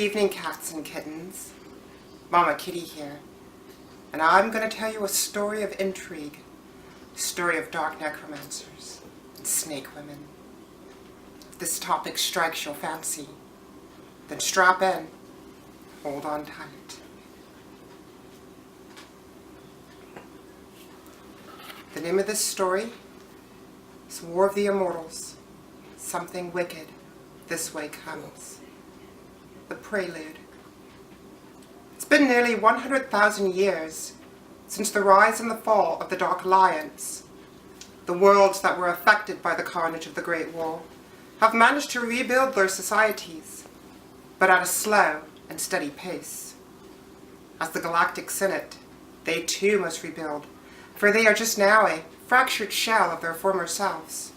evening, cats and kittens. Mama Kitty here, and I'm going to tell you a story of intrigue, a story of dark necromancers and snake women. If this topic strikes your fancy, then strap in, hold on tight. The name of this story is War of the Immortals. Something wicked this way comes. The Prelude. It's been nearly 100,000 years since the rise and the fall of the Dark Alliance. The worlds that were affected by the carnage of the Great War have managed to rebuild their societies, but at a slow and steady pace. As the Galactic Senate, they too must rebuild, for they are just now a fractured shell of their former selves.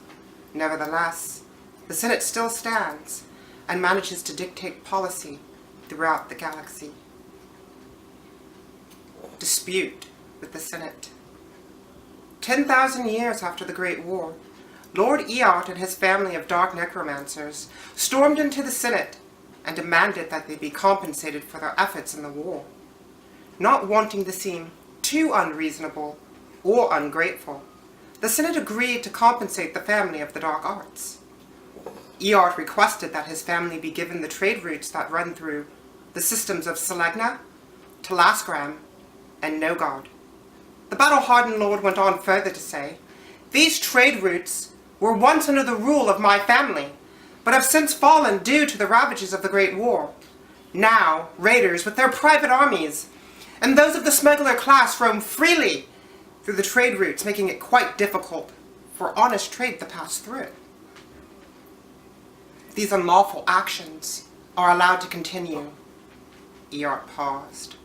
Nevertheless, the Senate still stands and manages to dictate policy throughout the galaxy. Dispute with the Senate. 10,000 years after the Great War, Lord Eot and his family of dark necromancers stormed into the Senate and demanded that they be compensated for their efforts in the war. Not wanting to seem too unreasonable or ungrateful, the Senate agreed to compensate the family of the dark arts. Eot requested that his family be given the trade routes that run through the systems of Selegna, Telasgram, and Nogard. The battle-hardened lord went on further to say, "These trade routes were once under the rule of my family, but have since fallen due to the ravages of the Great War. Now, raiders with their private armies, and those of the smuggler class roam freely through the trade routes, making it quite difficult for honest trade to pass through. These unlawful actions are allowed to continue." Eot paused.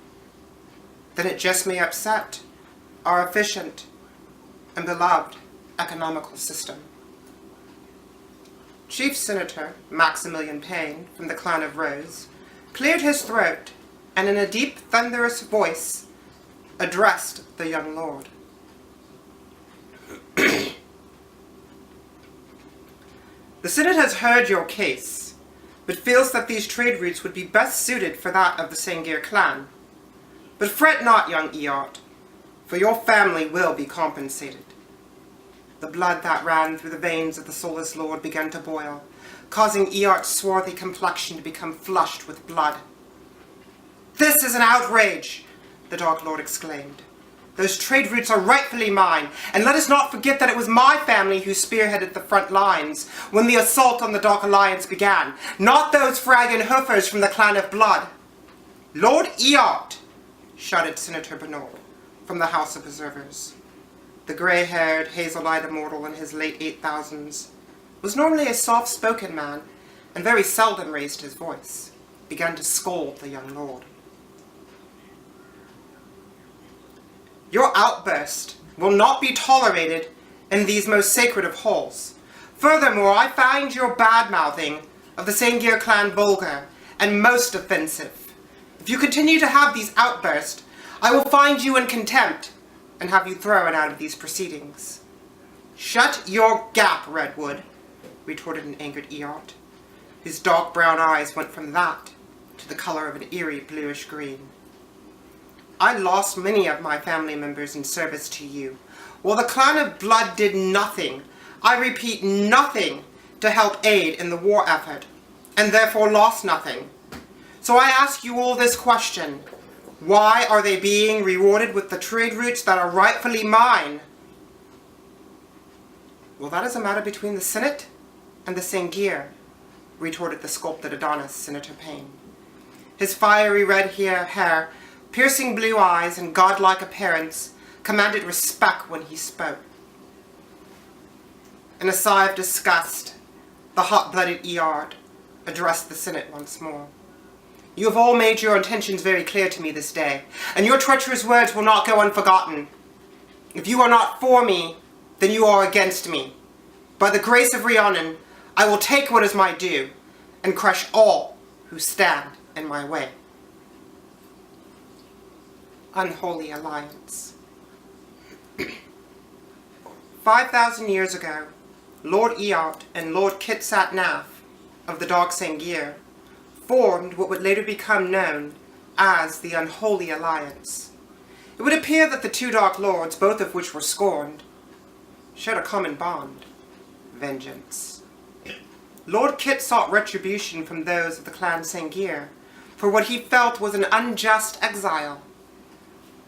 "Then it just may upset our efficient and beloved economical system." Chief Senator Maximilian Payne, from the clan of Rose, cleared his throat and in a deep, thunderous voice addressed the young lord. "The Senate has heard your case, but feels that these trade routes would be best suited for that of the Sangir clan. But fret not, young Eot, for your family will be compensated." The blood that ran through the veins of the soulless lord began to boil, causing Eot's swarthy complexion to become flushed with blood. "This is an outrage!" the Dark Lord exclaimed. "Those trade routes are rightfully mine, and let us not forget that it was my family who spearheaded the front lines when the assault on the Dark Alliance began, not those Fragenhoofers from the clan of Blood." "Lord Eot!" shouted Senator Bernard from the House of Preservers. The grey-haired, hazel-eyed immortal in his late 8000s was normally a soft-spoken man and very seldom raised his voice, began to scold the young lord. "Your outburst will not be tolerated in these most sacred of halls. Furthermore, I find your bad-mouthing of the Sangir clan vulgar and most offensive. If you continue to have these outbursts, I will find you in contempt and have you thrown out of these proceedings." "Shut your gap, Redwood," retorted an angered Eot. His dark brown eyes went from that to the color of an eerie bluish green. "I lost many of my family members in service to you, while the clan of Blood did nothing, I repeat nothing, to help aid in the war effort, and therefore lost nothing. So I ask you all this question: why are they being rewarded with the trade routes that are rightfully mine?" "Well, that is a matter between the Senate and the Sangir," retorted the sculpted Adonis, Senator Payne. His fiery red hair, piercing blue eyes, and godlike appearance commanded respect when he spoke. In a sigh of disgust, the hot-blooded Eot addressed the Senate once more. "You have all made your intentions very clear to me this day, and your treacherous words will not go unforgotten. If you are not for me, then you are against me. By the grace of Rhiannon, I will take what is my due, and crush all who stand in my way." Unholy alliance. 5,000 years ago, Lord Eot and Lord Kitsat Naf of the Dark Sangir formed what would later become known as the Unholy Alliance. It would appear that the two Dark Lords, both of which were scorned, shared a common bond: vengeance. Lord Kit sought retribution from those of the clan Sengir for what he felt was an unjust exile.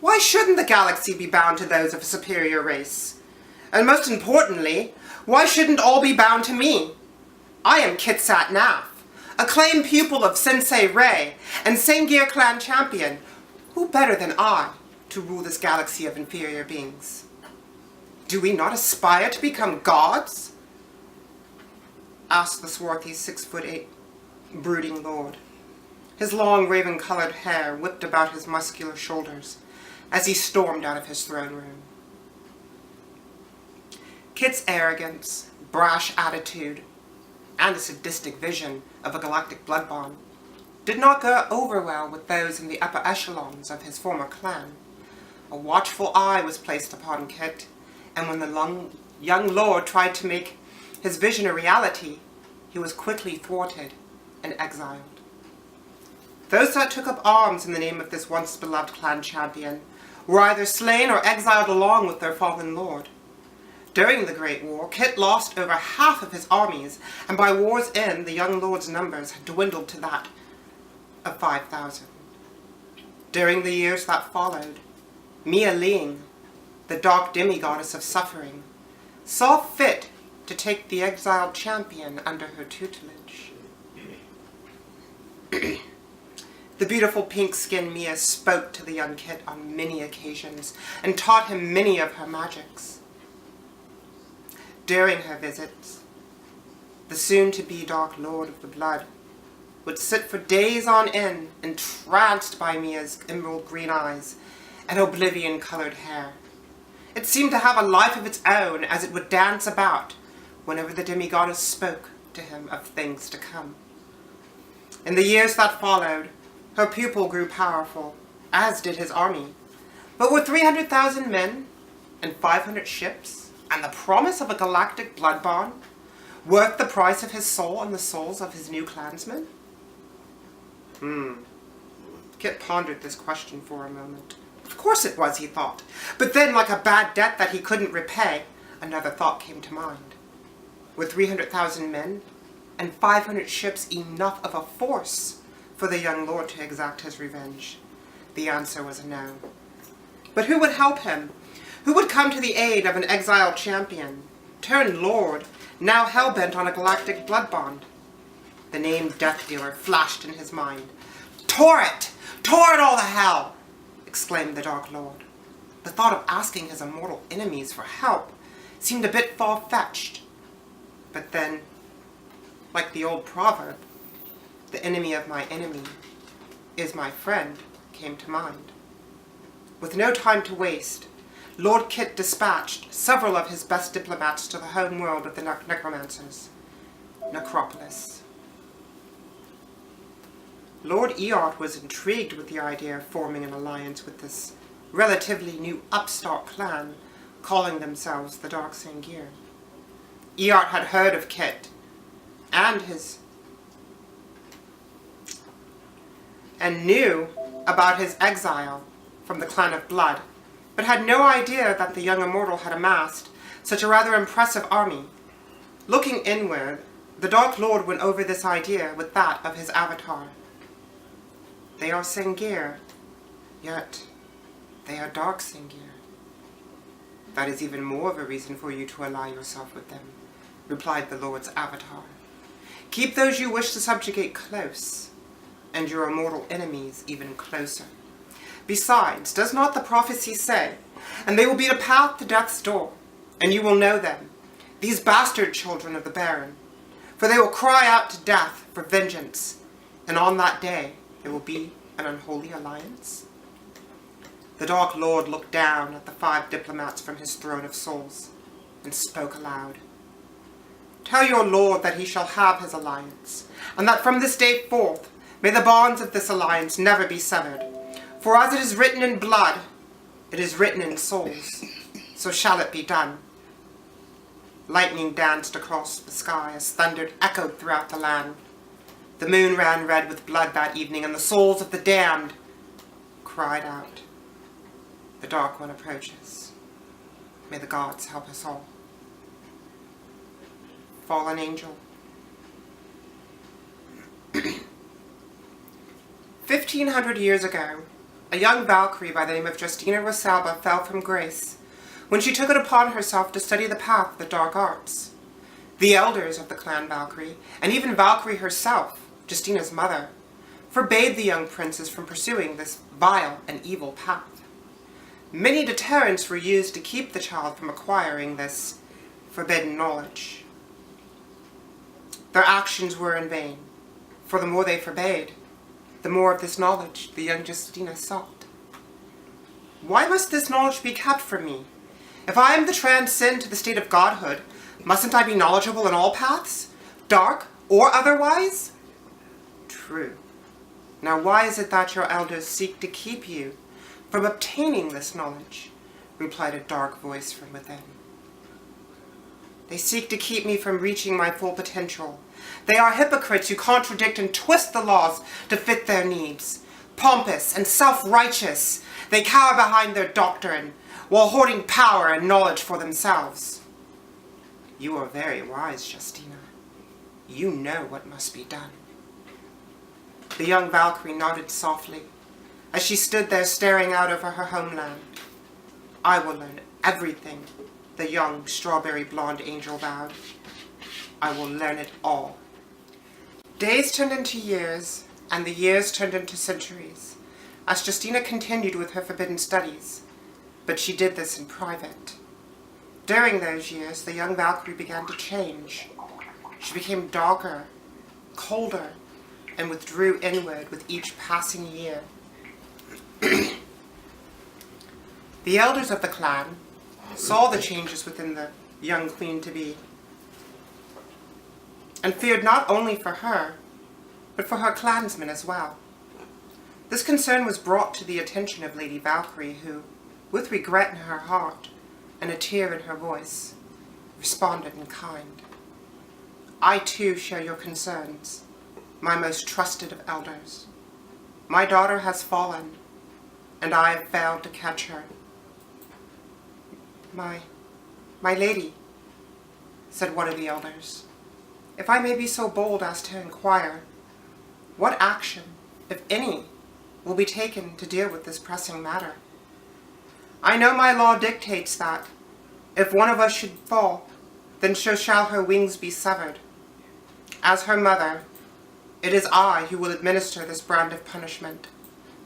Why shouldn't the galaxy be bound to those of a superior race? And most importantly, why shouldn't all be bound to me? I am Kitsat Naf, acclaimed pupil of Sensei Rei and Sengir clan champion. Who better than I to rule this galaxy of inferior beings? Do we not aspire to become gods? Asked the swarthy 6'8" brooding lord. His long raven-colored hair whipped about his muscular shoulders as he stormed out of his throne room. Kit's arrogance, brash attitude, and a sadistic vision of a galactic blood bond did not go over well with those in the upper echelons of his former clan. A watchful eye was placed upon Kit, and when the young lord tried to make his vision a reality, he was quickly thwarted and exiled. Those that took up arms in the name of this once beloved clan champion were either slain or exiled along with their fallen lord. During the Great War, Kit lost over half of his armies, and by war's end, the young lord's numbers had dwindled to that of 5,000. During the years that followed, Mia Ling, the dark demigoddess of suffering, saw fit to take the exiled champion under her tutelage. The beautiful pink-skinned Mia spoke to the young Kit on many occasions and taught him many of her magics. During her visits, the soon-to-be Dark Lord of the Blood would sit for days on end, entranced by Mia's emerald green eyes and oblivion-colored hair. It seemed to have a life of its own as it would dance about whenever the demigoddess spoke to him of things to come. In the years that followed, her pupil grew powerful, as did his army. But with 300,000 men and 500 ships, and the promise of a galactic blood bond, worth the price of his soul and the souls of his new clansmen? Kit pondered this question for a moment. Of course it was, he thought. But then, like a bad debt that he couldn't repay, another thought came to mind. Were 300,000 men and 500 ships enough of a force for the young lord to exact his revenge? The answer was no. But who would help him? Who would come to the aid of an exiled champion, turned lord, now hell-bent on a galactic blood bond? The name Death Dealer flashed in his mind. Torrit! Torrit all to hell! Exclaimed the Dark Lord. The thought of asking his immortal enemies for help seemed a bit far-fetched. But then, like the old proverb, the enemy of my enemy is my friend, came to mind. With no time to waste, Lord Kit dispatched several of his best diplomats to the home world of the necromancers, Necropolis. Lord Eart was intrigued with the idea of forming an alliance with this relatively new upstart clan, calling themselves the Dark Sengir. Eart had heard of Kit and knew about his exile from the clan of Blood, but had no idea that the young immortal had amassed such a rather impressive army. Looking inward, the Dark Lord went over this idea with that of his avatar. They are Sengir, yet they are Dark Sengir. That is even more of a reason for you to ally yourself with them, replied the Lord's avatar. Keep those you wish to subjugate close, and your immortal enemies even closer. Besides, does not the prophecy say, and they will beat a path to death's door, and you will know them, these bastard children of the Baron, for they will cry out to death for vengeance, and on that day there will be an unholy alliance? The Dark Lord looked down at the 5 diplomats from his throne of souls, and spoke aloud. Tell your lord that he shall have his alliance, and that from this day forth may the bonds of this alliance never be severed. For as it is written in blood, it is written in souls, so shall it be done. Lightning danced across the sky as thunder echoed throughout the land. The moon ran red with blood that evening, and the souls of the damned cried out. The Dark One approaches. May the gods help us all. Fallen angel. 1500 years ago, a young Valkyrie by the name of Justina Rosalba fell from grace when she took it upon herself to study the path of the dark arts. The elders of the clan Valkyrie, and even Valkyrie herself, Justina's mother, forbade the young princess from pursuing this vile and evil path. Many deterrents were used to keep the child from acquiring this forbidden knowledge. Their actions were in vain, for the more they forbade, the more of this knowledge the young Justina sought. Why must this knowledge be kept from me? If I am to transcend to the state of godhood, mustn't I be knowledgeable in all paths, dark or otherwise? True. Now why is it that your elders seek to keep you from obtaining this knowledge? Replied a dark voice from within. They seek to keep me from reaching my full potential. They are hypocrites who contradict and twist the laws to fit their needs. Pompous and self-righteous, they cower behind their doctrine, while hoarding power and knowledge for themselves. You are very wise, Justina. You know what must be done. The young Valkyrie nodded softly, as she stood there staring out over her homeland. I will learn everything, the young strawberry blonde angel vowed. I will learn it all. Days turned into years, and the years turned into centuries, as Justina continued with her forbidden studies, but she did this in private. During those years, the young Valkyrie began to change. She became darker, colder, and withdrew inward with each passing year. The elders of the clan saw the changes within the young queen-to-be, and feared not only for her, but for her clansmen as well. This concern was brought to the attention of Lady Valkyrie, who, with regret in her heart and a tear in her voice, responded in kind. I too share your concerns, my most trusted of elders. My daughter has fallen, and I have failed to catch her. My lady, said one of the elders, if I may be so bold as to inquire, what action, if any, will be taken to deal with this pressing matter? I know my law dictates that, if one of us should fall, then so shall her wings be severed. As her mother, it is I who will administer this brand of punishment.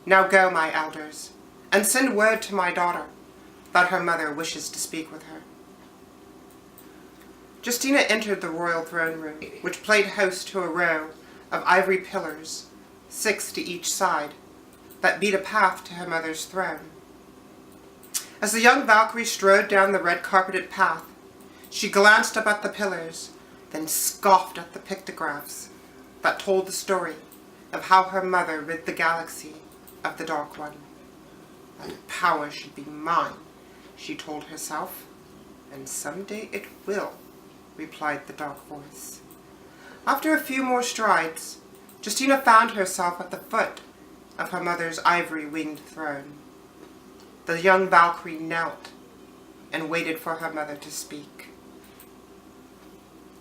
Now go, my elders, and send word to my daughter that her mother wishes to speak with her. Justina entered the royal throne room, which played host to a row of ivory pillars, 6 to each side, that beat a path to her mother's throne. As the young Valkyrie strode down the red-carpeted path, she glanced up at the pillars, then scoffed at the pictographs that told the story of how her mother rid the galaxy of the Dark One. That power should be mine, she told herself, and someday it will, replied the dark voice. After a few more strides, Justina found herself at the foot of her mother's ivory-winged throne. The young Valkyrie knelt and waited for her mother to speak.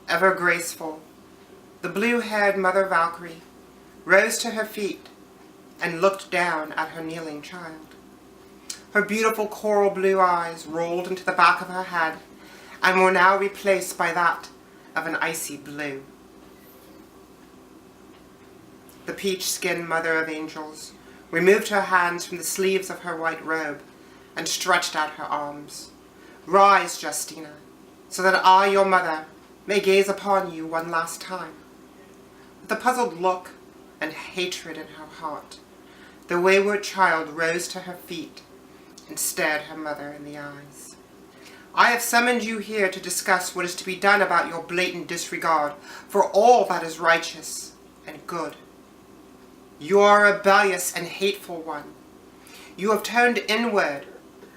Ever graceful, the blue-haired Mother Valkyrie rose to her feet and looked down at her kneeling child. Her beautiful coral blue eyes rolled into the back of her head and were now replaced by that of an icy blue. The peach-skinned Mother of Angels removed her hands from the sleeves of her white robe and stretched out her arms. Rise, Justina, so that I, your mother, may gaze upon you one last time. With a puzzled look and hatred in her heart, the wayward child rose to her feet and stared her mother in the eyes. I have summoned you here to discuss what is to be done about your blatant disregard for all that is righteous and good. You are a rebellious and hateful one. You have turned inward,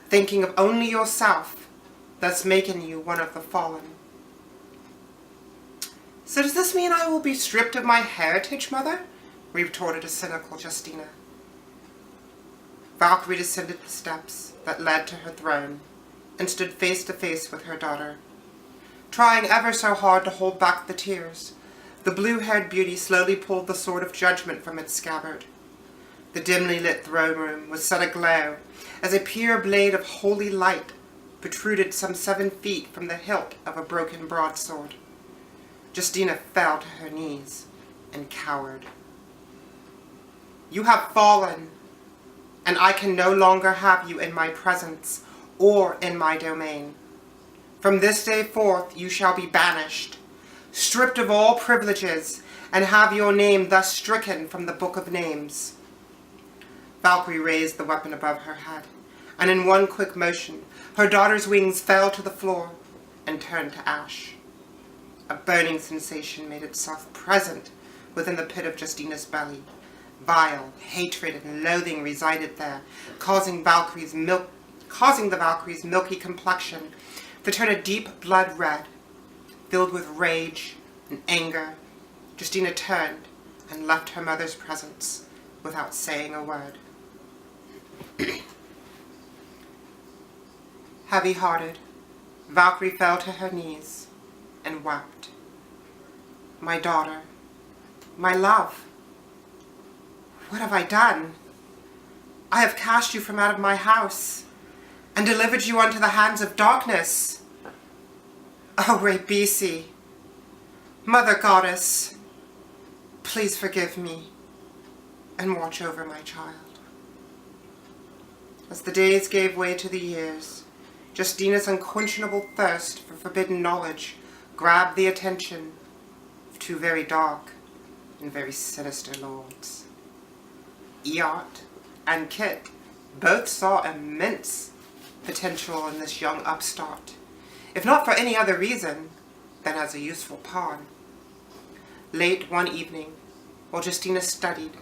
thinking of only yourself, thus making you one of the fallen. So does this mean I will be stripped of my heritage, Mother? Retorted a cynical Justina. Valkyrie descended the steps that led to her throne and stood face to face with her daughter. Trying ever so hard to hold back the tears, the blue-haired beauty slowly pulled the sword of judgment from its scabbard. The dimly lit throne room was set aglow as a pure blade of holy light protruded some 7 feet from the hilt of a broken broadsword. Justina fell to her knees and cowered. You have fallen, and I can no longer have you in my presence or in my domain. From this day forth you shall be banished, stripped of all privileges, and have your name thus stricken from the book of names. Valkyrie raised the weapon above her head, and in one quick motion, her daughter's wings fell to the floor and turned to ash. A burning sensation made itself present within the pit of Justina's belly. Vile hatred and loathing resided there, causing the Valkyrie's milky complexion to turn a deep blood red. Filled with rage and anger, Justina turned and left her mother's presence without saying a word. Heavy-hearted, Valkyrie fell to her knees and wept. My daughter, my love, what have I done? I have cast you from out of my house and delivered you unto the hands of darkness. O Rebisi, Mother Goddess, please forgive me and watch over my child. As the days gave way to the years, Justina's unquenchable thirst for forbidden knowledge grabbed the attention of 2 very dark and very sinister lords. Iart and Kit both saw immense potential in this young upstart, if not for any other reason than as a useful pawn. Late one evening, while Justina studied,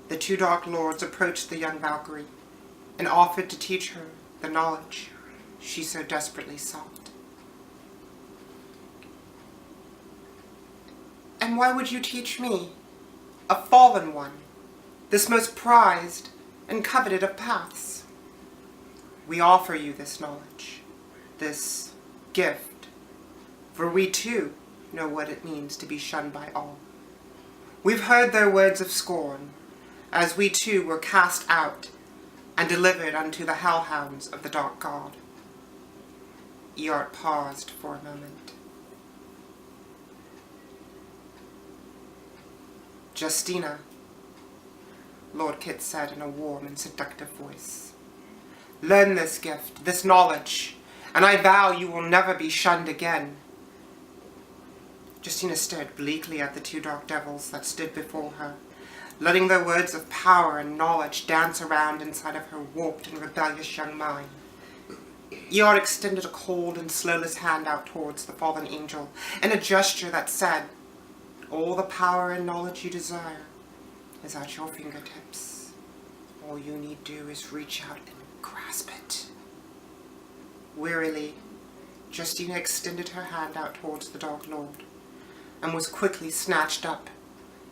the 2 dark lords approached the young Valkyrie and offered to teach her the knowledge she so desperately sought. And why would you teach me, a fallen one, this most prized and coveted of paths? We offer you this knowledge, this gift, for we too know what it means to be shunned by all. We've heard their words of scorn, as we too were cast out and delivered unto the hellhounds of the dark god. Iart paused for a moment. Justina, Lord Kit said in a warm and seductive voice, learn this gift, this knowledge, and I vow you will never be shunned again. Justina stared bleakly at the 2 dark devils that stood before her, letting their words of power and knowledge dance around inside of her warped and rebellious young mind. Iart extended a cold and slowless hand out towards the fallen angel in a gesture that said, all the power and knowledge you desire is at your fingertips. All you need do is reach out and grasp it. Wearily, Justina extended her hand out towards the Dark Lord and was quickly snatched up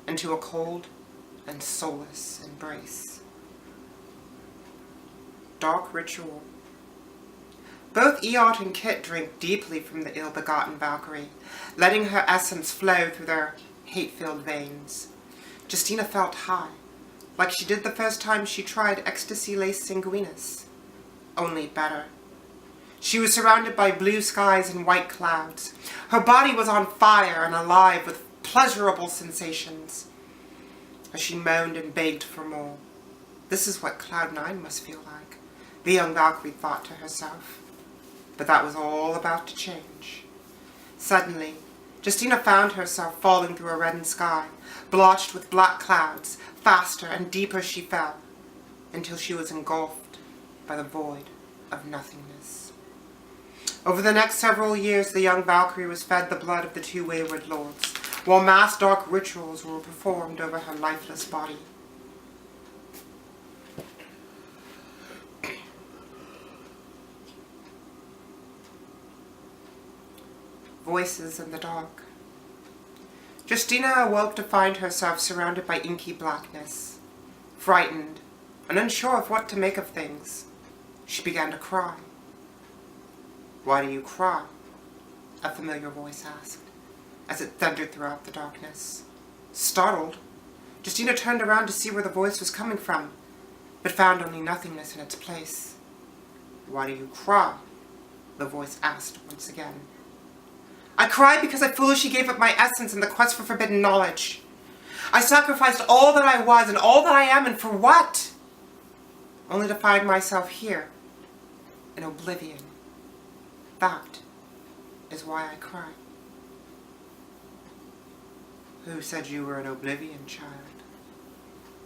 into a cold and soulless embrace. Dark ritual. Both Iart and Kit drank deeply from the ill-begotten Valkyrie, letting her essence flow through their hate-filled veins. Justina felt high, like she did the first time she tried ecstasy-laced sanguinis, only better. She was surrounded by blue skies and white clouds. Her body was on fire and alive with pleasurable sensations. As she moaned and begged for more. This is what Cloud 9 must feel like, the young Valkyrie thought to herself. But that was all about to change. Suddenly, Justina found herself falling through a reddened sky, blotched with black clouds. Faster and deeper she fell, until she was engulfed by the void of nothingness. Over the next several years, the young Valkyrie was fed the blood of the 2 wayward lords, while mass dark rituals were performed over her lifeless body. Voices in the dark. Justina awoke to find herself surrounded by inky blackness. Frightened and unsure of what to make of things, she began to cry. "Why do you cry?" a familiar voice asked, as it thundered throughout the darkness. Startled, Justina turned around to see where the voice was coming from, but found only nothingness in its place. "Why do you cry?" the voice asked once again. "I cry because I foolishly gave up my essence in the quest for forbidden knowledge. I sacrificed all that I was and all that I am, and for what? Only to find myself here, in oblivion. That is why I cry." "Who said you were in oblivion, child?"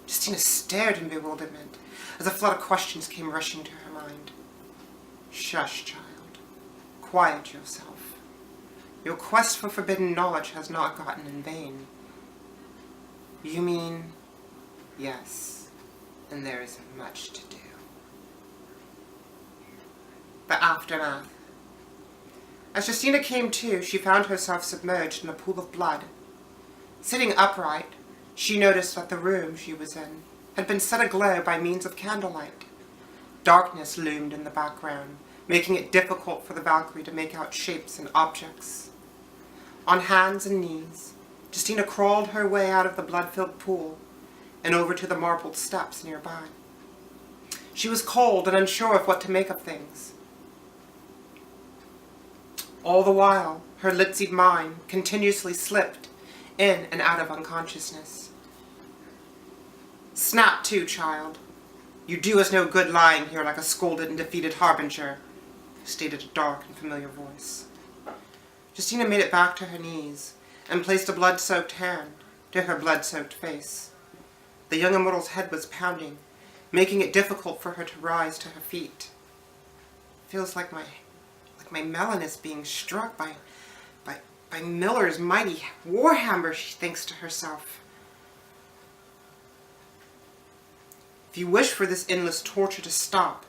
Justina stared in bewilderment as a flood of questions came rushing to her mind. "Shush, child. Quiet yourself. Your quest for forbidden knowledge has not gotten in vain." "You mean?" "Yes, and there is much to do." The aftermath. As Justina came to, she found herself submerged in a pool of blood. Sitting upright, she noticed that the room she was in had been set aglow by means of candlelight. Darkness loomed in the background, making it difficult for the Valkyrie to make out shapes and objects. On hands and knees, Justina crawled her way out of the blood-filled pool and over to the marbled steps nearby. She was cold and unsure of what to make of things. All the while, her litzied mind continuously slipped in and out of unconsciousness. "Snap to, child. You do us no good lying here like a scolded and defeated harbinger," stated a dark and familiar voice. Justina made it back to her knees and placed a blood-soaked hand to her blood-soaked face. The young immortal's head was pounding, making it difficult for her to rise to her feet. "Feels like my melon is being struck by Miller's mighty warhammer," she thinks to herself. "If you wish for this endless torture to stop,"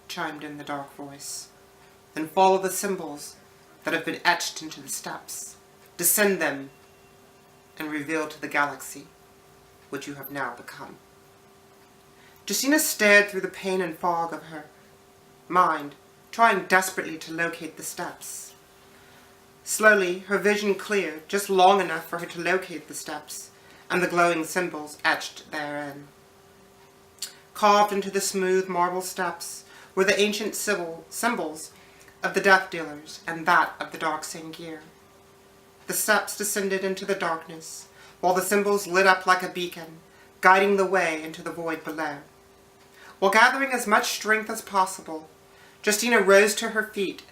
chimed in the dark voice, "then follow the symbols that have been etched into the steps. Descend them and reveal to the galaxy what you have now become." Justina stared through the pain and fog of her mind, trying desperately to locate the steps. Slowly, her vision cleared, just long enough for her to locate the steps and the glowing symbols etched therein. Carved into the smooth marble steps were the ancient symbols of the Death Dealers and that of the Dark Sangir. The steps descended into the darkness, while the symbols lit up like a beacon, guiding the way into the void below. While gathering as much strength as possible, Justina rose to her feet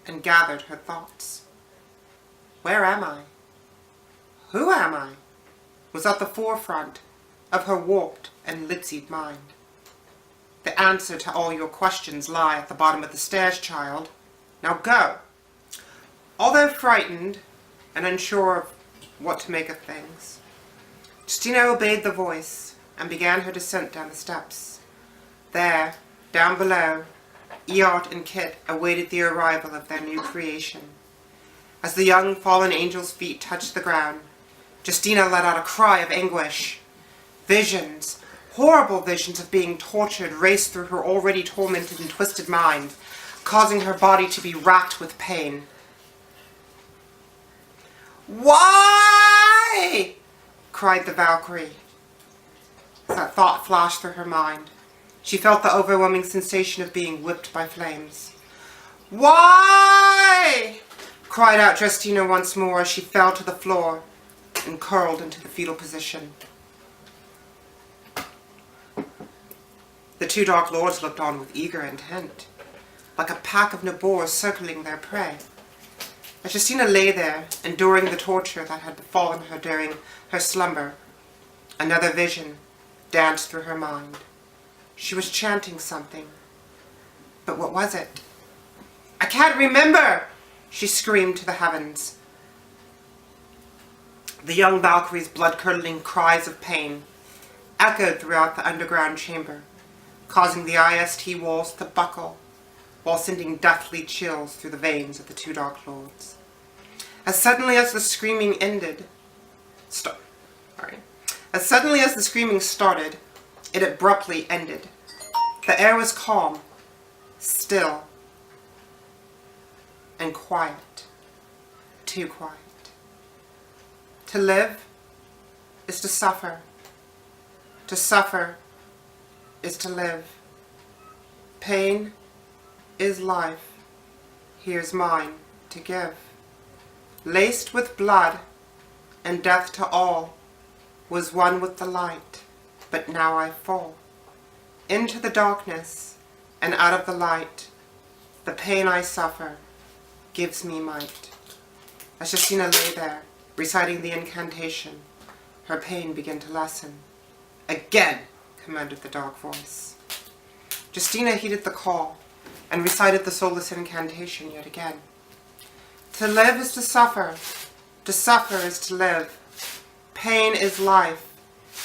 and gathered her thoughts. Where am I? Who am I? Was at the forefront of her warped and litzied mind. The answer to all your questions lie at the bottom of the stairs, child. Now go. Although frightened and unsure of what to make of things, Justina obeyed the voice and began her descent down the steps. There, down below, Eot and Kit awaited the arrival of their new creation. As the young fallen angel's feet touched the ground, Justina let out a cry of anguish. Visions, horrible visions of being tortured, raced through her already tormented and twisted mind, causing her body to be racked with pain. "Why?" cried the Valkyrie. As that thought flashed through her mind, she felt the overwhelming sensation of being whipped by flames. "Why?" cried out Justina once more as she fell to the floor and curled into the fetal position. The two Dark Lords looked on with eager intent, like a pack of Nabors circling their prey. As Justina lay there, enduring the torture that had befallen her during her slumber, another vision danced through her mind. She was chanting something. But what was it? "I can't remember!" she screamed to the heavens. The young Valkyrie's blood-curdling cries of pain echoed throughout the underground chamber, causing the IST walls to buckle, while sending deathly chills through the veins of the two Dark Lords. As suddenly as the screaming ended, As suddenly as the screaming started, it abruptly ended. The air was calm, still, and quiet. Too quiet. To live is to suffer. To suffer is to live. Pain is life. Here's mine to give. Laced with blood and death to all, was one with the light, but now I fall into the darkness and out of the light. The pain I suffer gives me might. As Justina lay there, reciting the incantation, her pain began to lessen. Again, commanded the dark voice. Justina heeded the call and recited the soulless incantation yet again. To live is to suffer is to live. Pain is life,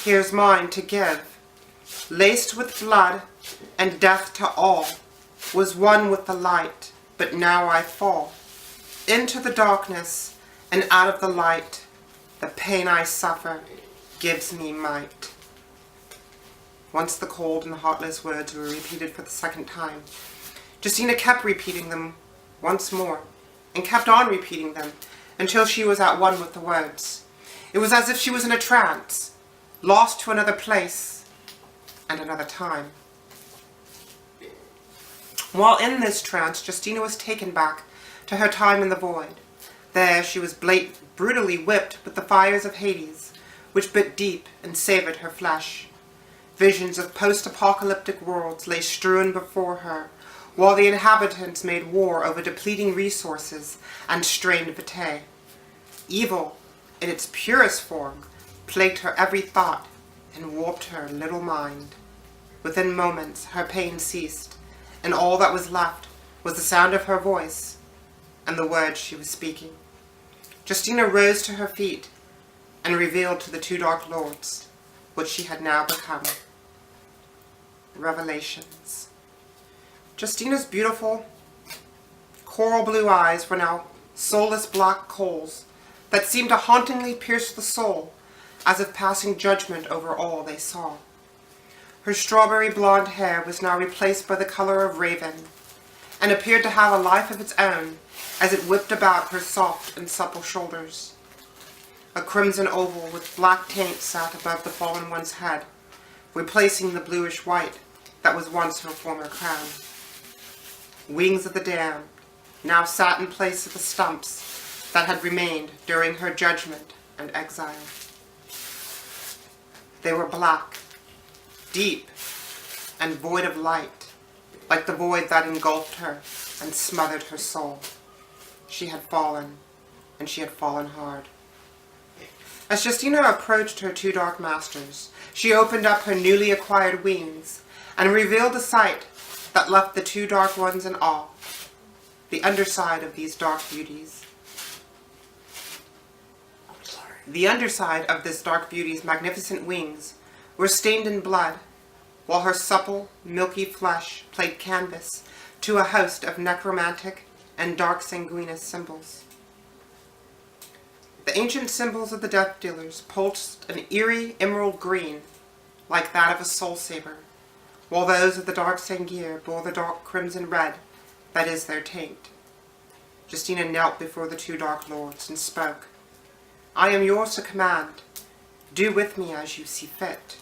here's mine to give. Laced with blood and death to all, was one with the light, but now I fall into the darkness and out of the light. The pain I suffer gives me might. Once the cold and heartless words were repeated for the second time, Justina kept repeating them once more, and kept on repeating them until she was at one with the words. It was as if she was in a trance, lost to another place and another time. While in this trance, Justina was taken back to her time in the void. There she was brutally whipped with the fires of Hades, which bit deep and savored her flesh. Visions of post-apocalyptic worlds lay strewn before her, while the inhabitants made war over depleting resources and strained vitae. Evil, in its purest form, plagued her every thought and warped her little mind. Within moments, her pain ceased, and all that was left was the sound of her voice and the words she was speaking. Justina rose to her feet and revealed to the two dark lords what she had now become. Revelations. Justina's beautiful, coral blue eyes were now soulless black coals that seemed to hauntingly pierce the soul, as if passing judgment over all they saw. Her strawberry blonde hair was now replaced by the color of raven, and appeared to have a life of its own as it whipped about her soft and supple shoulders. A crimson oval with black taint sat above the fallen one's head, replacing the bluish white that was once her former crown. Wings of the damned now sat in place of the stumps that had remained during her judgment and exile. They were black, deep, and void of light, like the void that engulfed her and smothered her soul. She had fallen, and she had fallen hard. As Justina approached her two dark masters, she opened up her newly acquired wings and revealed a sight that left the two dark ones in awe. The underside of these dark beauties. The underside of this dark beauty's magnificent wings were stained in blood, while her supple, milky flesh played canvas to a host of necromantic and dark sanguineous symbols. The ancient symbols of the death dealers pulsed an eerie emerald green, like that of a soul saber, while those of the dark Sangir bore the dark crimson red that is their taint. Justina knelt before the two dark lords and spoke. I am yours to command. Do with me as you see fit.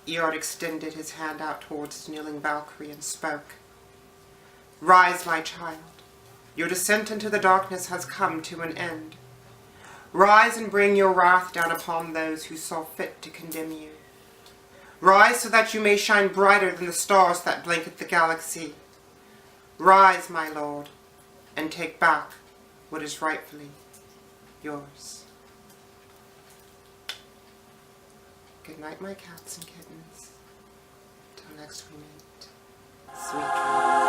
Eard extended his hand out towards the kneeling Valkyrie and spoke. Rise, my child. Your descent into the darkness has come to an end. Rise and bring your wrath down upon those who saw fit to condemn you. Rise so that you may shine brighter than the stars that blanket the galaxy. Rise, my lord, and take back what is rightfully yours. Good night, my cats and kittens. Till next we meet. Sweet dreams.